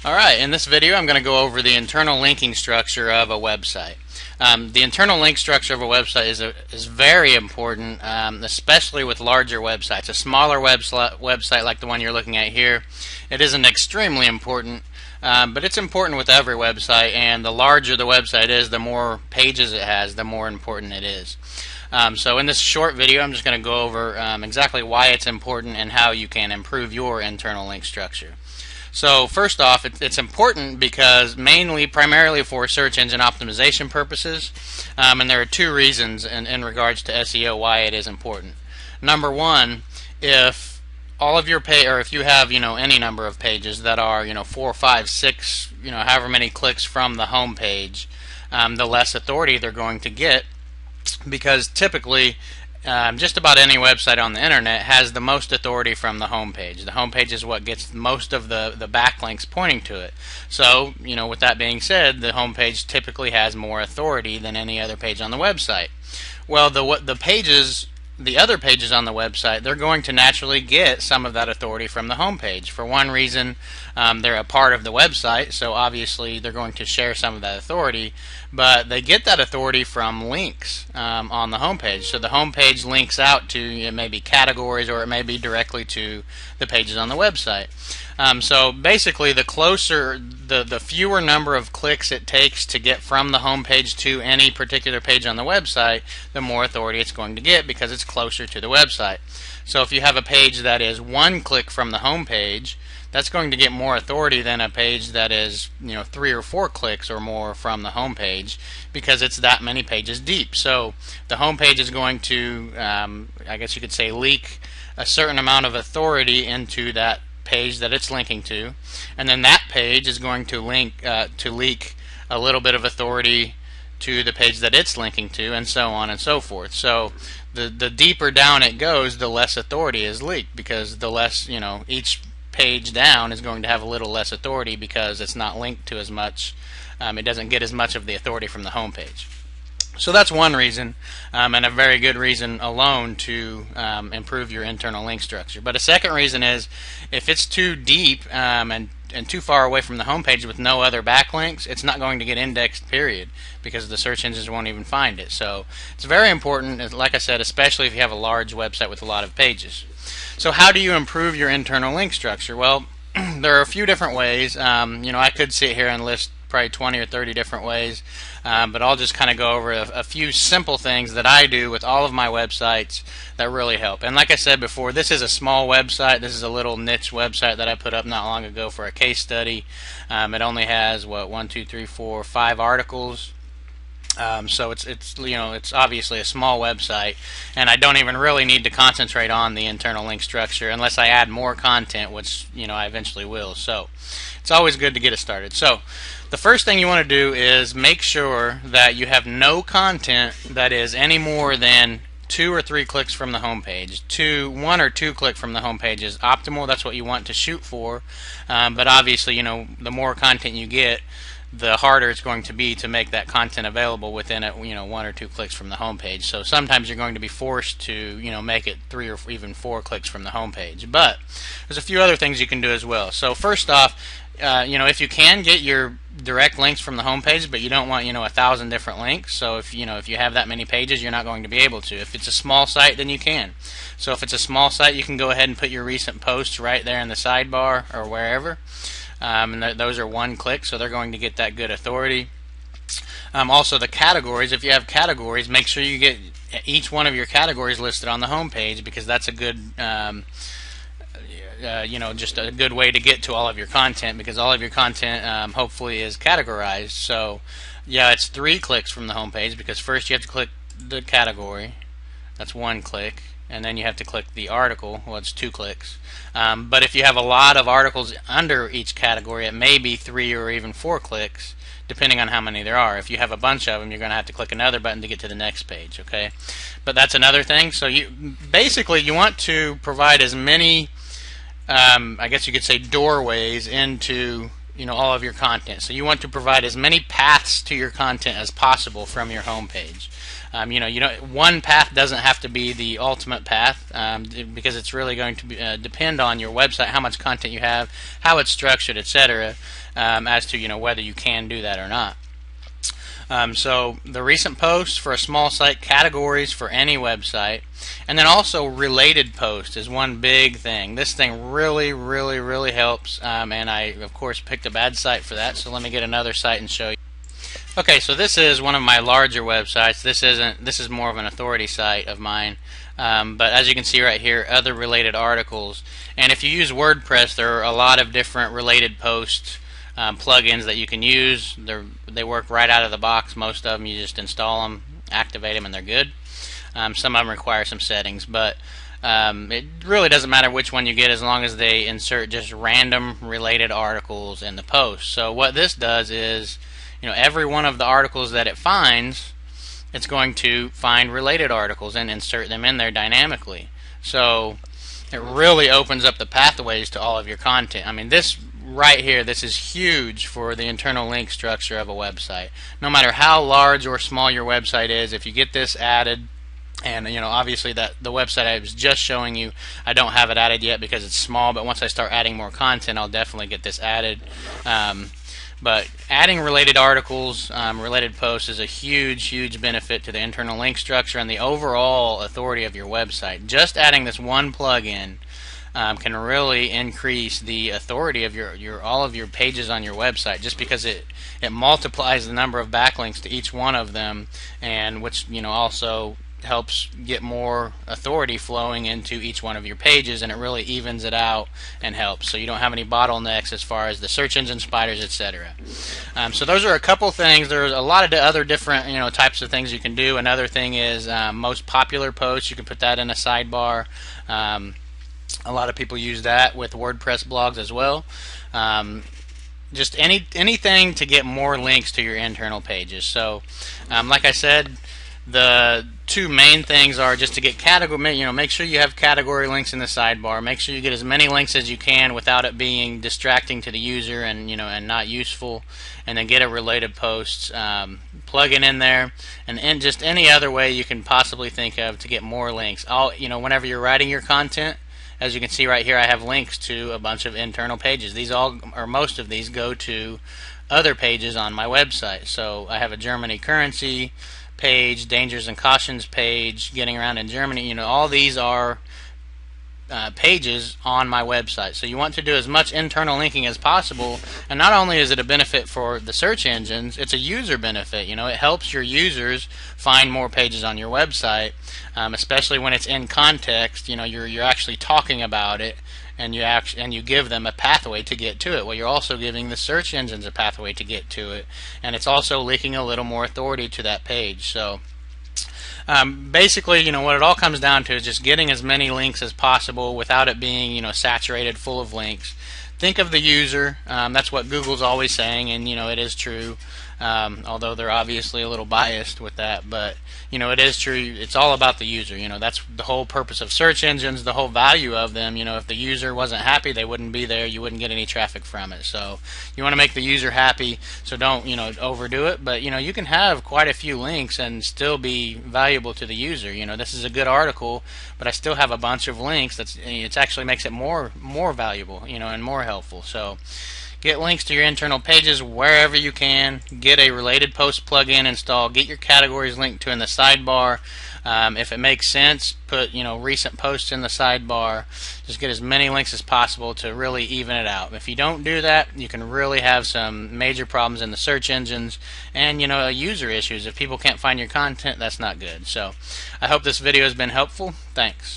Alright, in this video I'm going to go over the internal linking structure of a website. The internal link structure of a website is very important, especially with larger websites. A smaller website like the one you're looking at here, it isn't extremely important, but it's important with every website, and the larger the website is, the more pages it has, the more important it is. So in this short video I'm just going to go over exactly why it's important and how you can improve your internal link structure. So first off, it's important because primarily for search engine optimization purposes, and there are two reasons in regards to SEO why it is important. Number one, if all of your if you have any number of pages that are 4, 5, 6, however many clicks from the home page, the less authority they're going to get, because typically just about any website on the internet has the most authority from the homepage. The homepage is what gets most of the backlinks pointing to it. So, with that being said, the homepage typically has more authority than any other page on the website. Well, the other pages on the website, they're going to naturally get some of that authority from the homepage. For one reason, they're a part of the website, so obviously they're going to share some of that authority, but they get that authority from links on the homepage. So the homepage links out to, it may be categories, or it may be directly to the pages on the website. So basically, the fewer number of clicks it takes to get from the home page to any particular page on the website, the more authority it's going to get because it's closer to the website. So if you have a page that is one click from the home page, that's going to get more authority than a page that is 3 or 4 clicks or more from the home page, because it's that many pages deep. So the home page is going to, I guess you could say, leak a certain amount of authority into that page that it's linking to, and then that page is going to leak a little bit of authority to the page that it's linking to, and so on and so forth. So the deeper down it goes, the less authority is leaked, because the less, each page down is going to have a little less authority because it's not linked to as much. It doesn't get as much of the authority from the home page. So that's one reason, and a very good reason alone to improve your internal link structure. But a second reason is, if it's too deep and too far away from the home page with no other backlinks, it's not going to get indexed, period, because the search engines won't even find it. So it's very important, like I said, especially if you have a large website with a lot of pages. So how do you improve your internal link structure? Well, there are a few different ways. I could sit here and list probably 20 or 30 different ways, but I'll just kind of go over a few simple things that I do with all of my websites that really help. And like I said before, this is a small website. This is a little niche website that I put up not long ago for a case study. It only has 1, 2, 3, 4, 5 articles. So it's obviously a small website, and I don't even really need to concentrate on the internal link structure unless I add more content, which I eventually will. So it's always good to get it started. So the first thing you want to do is make sure that you have no content that is any more than 2 or 3 clicks from the home page. 1 or 2 click from the home page is optimal. That's what you want to shoot for. But obviously, the more content you get, the harder it's going to be to make that content available within 1 or 2 clicks from the home page. So sometimes you're going to be forced to make it 3 or even 4 clicks from the home page. But there's a few other things you can do as well. So first off, if you can get your direct links from the home page, but you don't want 1,000 different links. So if you have that many pages, you're not going to be able to. If it's a small site, then you can. So if it's a small site, you can go ahead and put your recent posts right there in the sidebar or wherever. And those are 1 click, so they're going to get that good authority. Also, the categories, if you have categories, make sure you get each one of your categories listed on the home page, because that's a good just a good way to get to all of your content, because all of your content hopefully is categorized. So yeah, it's 3 clicks from the home page, because first you have to click the category, that's 1 click, and then you have to click the article, well, it's 2 clicks. But if you have a lot of articles under each category, it may be 3 or even 4 clicks, depending on how many there are. If you have a bunch of them, you're going to have to click another button to get to the next page, okay? But that's another thing. So you want to provide as many, I guess you could say, doorways into all of your content. So you want to provide as many paths to your content as possible from your home page. One path doesn't have to be the ultimate path, because it's really going to depend on your website, how much content you have, how it's structured, etc., as to whether you can do that or not. So the recent posts for a small site, categories for any website, and then also related posts is one big thing. This thing really helps, and I of course picked a bad site for that, so let me get another site and show you. Okay, so this is one of my larger websites. This is more of an authority site of mine, but as you can see right here, other related articles. And if you use WordPress, there are a lot of different related posts plugins that you can use. They work right out of the box. Most of them you just install them, activate them, and they're good. Some of them require some settings, but it really doesn't matter which one you get as long as they insert just random related articles in the post. So what this does is, every one of the articles that it finds, it's going to find related articles and insert them in there dynamically. So it really opens up the pathways to all of your content. I mean, this right here, this is huge for the internal link structure of a website. No matter how large or small your website is, if you get this added, and obviously that the website I was just showing you, I don't have it added yet because it's small, but once I start adding more content, I'll definitely get this added. But adding related articles, related posts is a huge benefit to the internal link structure and the overall authority of your website. Just adding this one plugin can really increase the authority of all of your pages on your website, just because it multiplies the number of backlinks to each one of them, and which also helps get more authority flowing into each one of your pages, and it really evens it out and helps, so you don't have any bottlenecks as far as the search engine spiders, etc. So those are a couple things. There's a lot of other different types of things you can do. Another thing is most popular posts. You can put that in a sidebar. A lot of people use that with WordPress blogs as well. Just anything to get more links to your internal pages. So like I said, the two main things are just to get category, make sure you have category links in the sidebar. Make sure you get as many links as you can without it being distracting to the user and and not useful. And then get a related posts plugin in there, and just any other way you can possibly think of to get more links. Whenever you're writing your content, as you can see right here, I have links to a bunch of internal pages. These most of these go to other pages on my website. So I have a Germany currency page, dangers and cautions page, getting around in Germany. All these are pages on my website. So you want to do as much internal linking as possible, and not only is it a benefit for the search engines, it's a user benefit. It helps your users find more pages on your website, especially when it's in context. You're actually talking about it, and you give them a pathway to get to it. Well, you're also giving the search engines a pathway to get to it, and it's also linking a little more authority to that page. So basically, what it all comes down to is just getting as many links as possible without it being saturated full of links. Think of the user. That's what Google's always saying, and it is true. Although they're obviously a little biased with that, but it is true. It's all about the user. That's the whole purpose of search engines, the whole value of them. If the user wasn't happy, they wouldn't be there. You wouldn't get any traffic from it. So you want to make the user happy, so don't overdo it. But you can have quite a few links and still be valuable to the user. This is a good article, but I still have a bunch of links. It actually makes it more valuable, and more helpful. So get links to your internal pages wherever you can. Get a related post plugin installed. Get your categories linked to in the sidebar. If it makes sense, put recent posts in the sidebar. Just get as many links as possible to really even it out. If you don't do that, you can really have some major problems in the search engines and user issues. If people can't find your content, that's not good. So I hope this video has been helpful. Thanks.